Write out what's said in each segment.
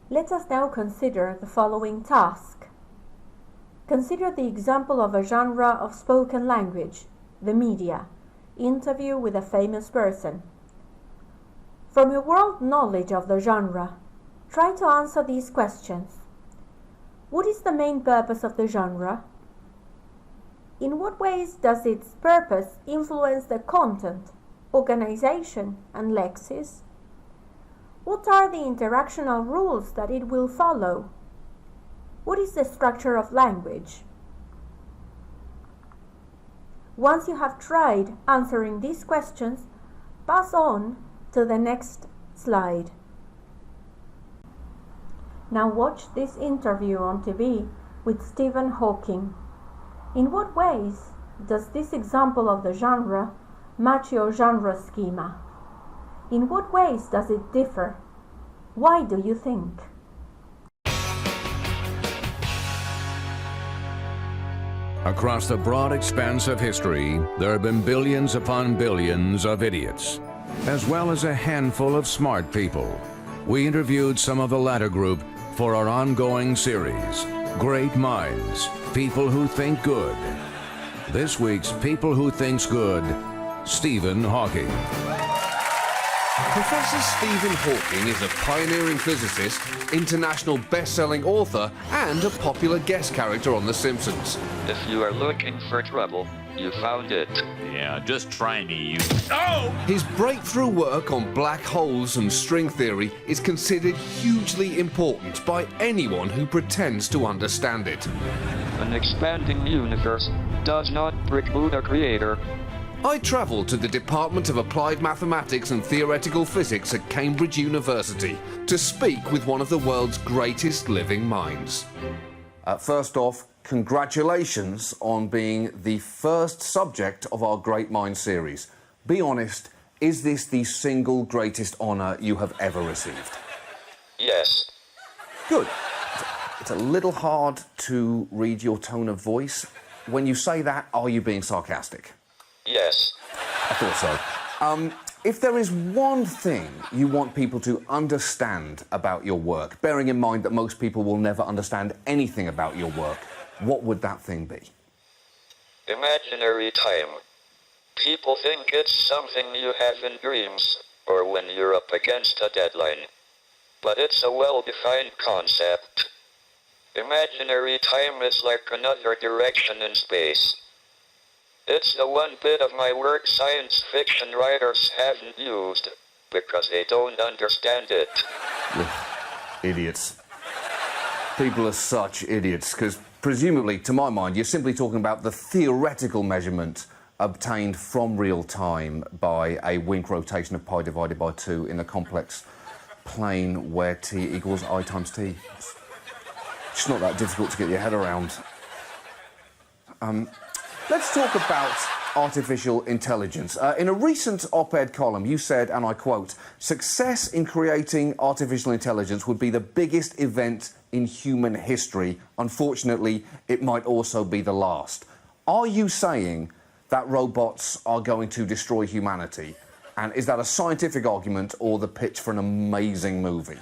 Let us now consider the following task. Consider the example of a genre of spoken language, the media, interview with a famous person. From your world knowledge of the genre, try to answer these questions. What is the main purpose of the genre? In what ways does its purpose influence the content, organization, and lexis? What are the interactional rules that it will follow? What is the structure of language? Once you have tried answering these questions, pass on to the next slide. Now watch this interview on TV with Stephen Hawking. In what ways does this example of the genre match your genre schema? In what ways does it differ? Why do you think? Across the broad expanse of history, there have been billions upon billions of idiots, as well as a handful of smart people. We interviewed some of the latter group for our ongoing series, Great Minds, People Who Think Good. This week's People Who Thinks Good, Stephen Hawking. Professor Stephen Hawking is a pioneering physicist, international best-selling author, and a popular guest character on The Simpsons. If you are looking for trouble, you found it. Yeah, just try me, you... Oh! His breakthrough work on black holes and string theory is considered hugely important by anyone who pretends to understand it. An expanding universe does not preclude a creator. I travelled to the Department of Applied Mathematics and Theoretical Physics at Cambridge University to speak with one of the world's greatest living minds. First off, congratulations on being the first subject of our Great Minds series. Be honest, is this the single greatest honour you have ever received? Yes. Good. It's a little hard to read your tone of voice. When you say that, are you being sarcastic? Yes. I thought so. If there is one thing you want people to understand about your work, bearing in mind that most people will never understand anything about your work, what would that thing be? Imaginary time. People think it's something you have in dreams, or when you're up against a deadline. But it's a well-defined concept. Imaginary time is like another direction in space. It's the one bit of my work science fiction writers haven't used, because they don't understand it. Idiots. People are such idiots, because presumably, to my mind, you're simply talking about the theoretical measurement obtained from real time by a wink rotation of pi divided by 2 in a complex plane where t equals I times t. It's not that difficult to get your head around. Let's talk about artificial intelligence. In a recent op-ed column, you said, and I quote, "Success in creating artificial intelligence would be the biggest event in human history. Unfortunately, it might also be the last." Are you saying that robots are going to destroy humanity? And is that a scientific argument or the pitch for an amazing movie?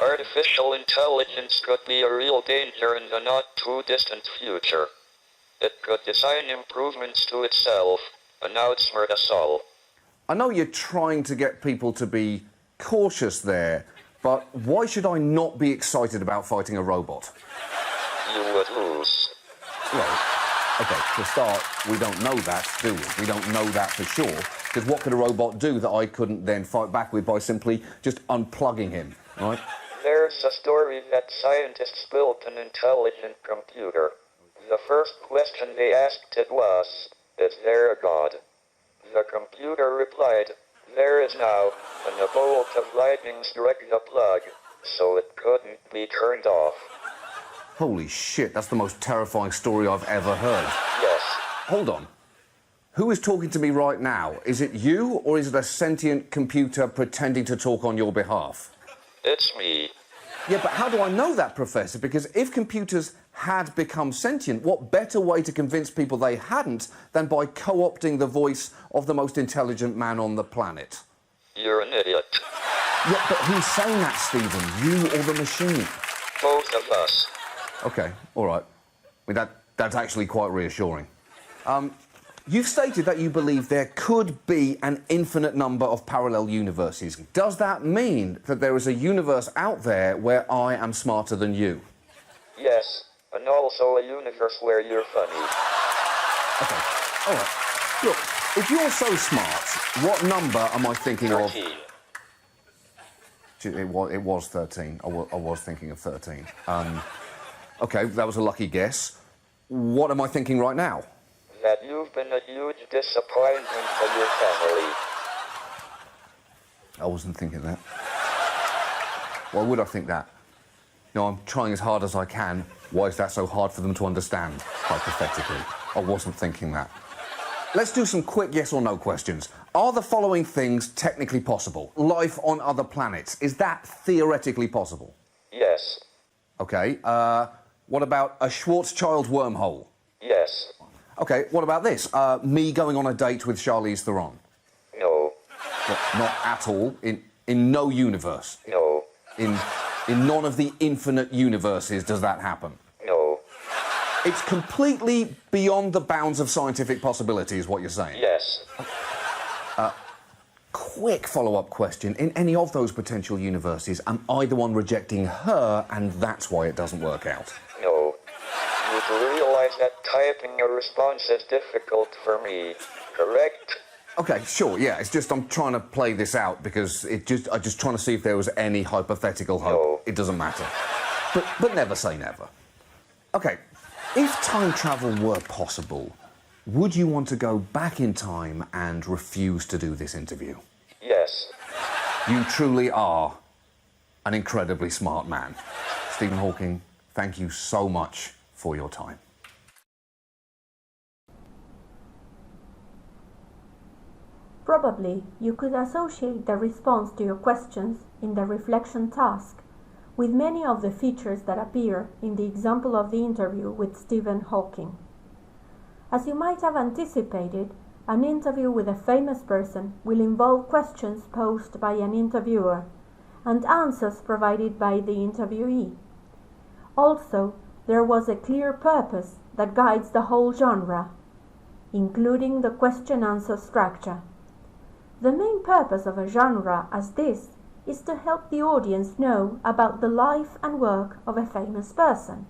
Artificial intelligence could be a real danger in the not-too-distant future. It could design improvements to itself and outsmart us all. I know you're trying to get people to be cautious there, but why should I not be excited about fighting a robot? You would lose. Well, okay, to start, we don't know that, do we? We don't know that for sure, because what could a robot do that I couldn't then fight back with by simply just unplugging him, right? There's a story that scientists built an intelligent computer. The first question they asked it was, "Is there a God?" The computer replied, "There is now," and a bolt of lightning struck the plug, so it couldn't be turned off. Holy shit, that's the most terrifying story I've ever heard. Yes. Hold on. Who is talking to me right now? Is it you, or is it a sentient computer pretending to talk on your behalf? It's me. Yeah, but how do I know that, Professor? Because if computers had become sentient, what better way to convince people they hadn't than by co-opting the voice of the most intelligent man on the planet? You're an idiot. Yeah, but who's saying that, Stephen? You or the machine? Both of us. OK, all right. I mean, that's actually quite reassuring. You've stated that you believe there could be an infinite number of parallel universes. Does that mean that there is a universe out there where I am smarter than you? Yes, and also a universe where you're funny. OK, all right. Look, if you're so smart, what number am I thinking 13. of? It was 13. I was thinking of 13. OK, that was a lucky guess. What am I thinking right now? That you've been a huge disappointment for your family. I wasn't thinking that. Why would I think that? No, I'm trying as hard as I can. Why is that so hard for them to understand, hypothetically? I wasn't thinking that. Let's do some quick yes or no questions. Are the following things technically possible? Life on other planets, is that theoretically possible? Yes. OK, what about a Schwarzschild wormhole? Yes. OK, what about this? Me going on a date with Charlize Theron? No. What, not at all? In no universe? No. In none of the infinite universes does that happen? No. It's completely beyond the bounds of scientific possibility, is what you're saying? Yes. Quick follow-up question. In any of those potential universes, am I the one rejecting her, and that's why it doesn't work out? No. You do realize that typing a response is difficult for me, correct? OK, sure, yeah. It's just I'm trying to play this out because I'm just trying to see if there was any hypothetical hope. No. It doesn't matter. But never say never. OK, if time travel were possible, would you want to go back in time and refuse to do this interview? Yes. You truly are an incredibly smart man. Stephen Hawking, thank you so much for your time. Probably you could associate the response to your questions in the reflection task with many of the features that appear in the example of the interview with Stephen Hawking. As you might have anticipated, an interview with a famous person will involve questions posed by an interviewer and answers provided by the interviewee. Also, there was a clear purpose that guides the whole genre, including the question-answer structure. The main purpose of a genre as this is to help the audience know about the life and work of a famous person.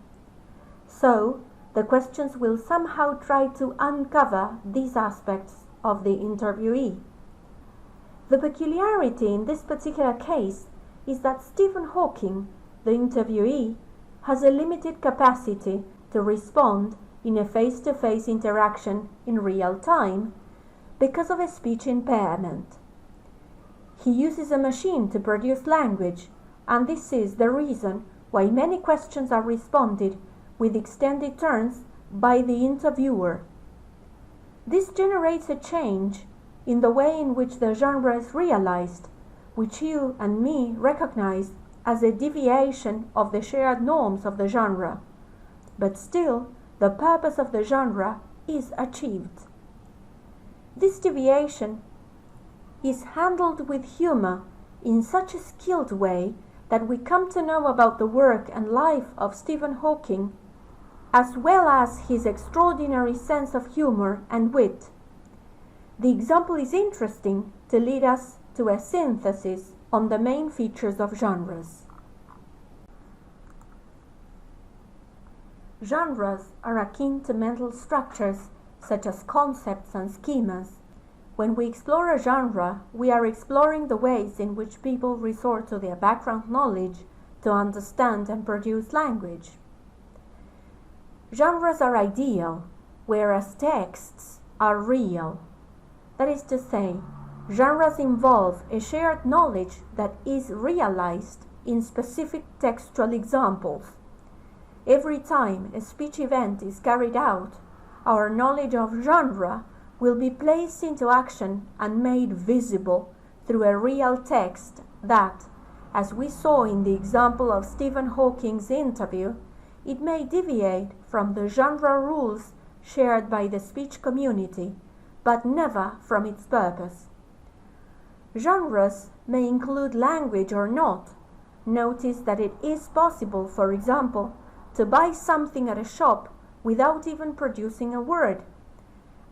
So, the questions will somehow try to uncover these aspects of the interviewee. The peculiarity in this particular case is that Stephen Hawking, the interviewee, has a limited capacity to respond in a face-to-face interaction in real time because of a speech impairment. He uses a machine to produce language, and this is the reason why many questions are responded with extended turns by the interviewer. This generates a change in the way in which the genre is realized, which you and me recognize as a deviation of the shared norms of the genre. But still, the purpose of the genre is achieved. This deviation is handled with humor in such a skilled way that we come to know about the work and life of Stephen Hawking, as well as his extraordinary sense of humor and wit. The example is interesting to lead us to a synthesis on the main features of genres. Genres are akin to mental structures such as concepts and schemas. When we explore a genre, we are exploring the ways in which people resort to their background knowledge to understand and produce language. Genres are ideal, whereas texts are real. That is to say, genres involve a shared knowledge that is realized in specific textual examples. Every time a speech event is carried out, our knowledge of genre will be placed into action and made visible through a real text that, as we saw in the example of Stephen Hawking's interview, it may deviate from the genre rules shared by the speech community, but never from its purpose. Genres may include language or not. Notice that it is possible, for example, to buy something at a shop without even producing a word.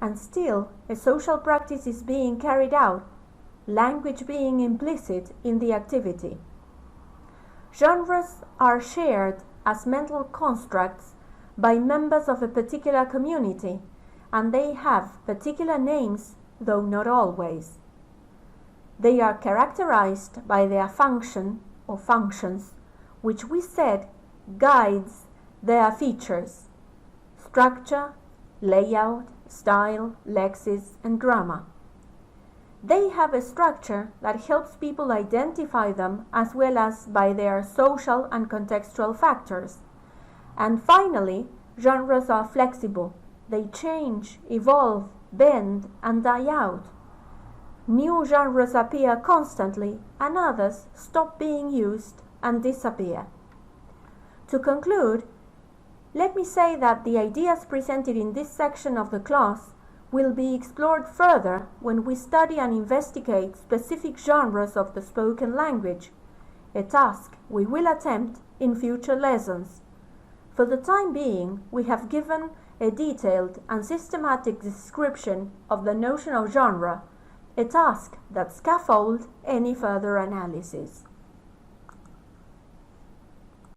And still, a social practice is being carried out, language being implicit in the activity. Genres are shared as mental constructs by members of a particular community, and they have particular names, though not always. They are characterized by their function or functions, which we said guides their features: structure, layout, style, lexis, and grammar. They have a structure that helps people identify them as well as by their social and contextual factors. And finally, genres are flexible. They change, evolve, bend, and die out. New genres appear constantly, and others stop being used and disappear. To conclude, let me say that the ideas presented in this section of the class will be explored further when we study and investigate specific genres of the spoken language, a task we will attempt in future lessons. For the time being, we have given a detailed and systematic description of the notion of genre, a task that scaffolds any further analysis.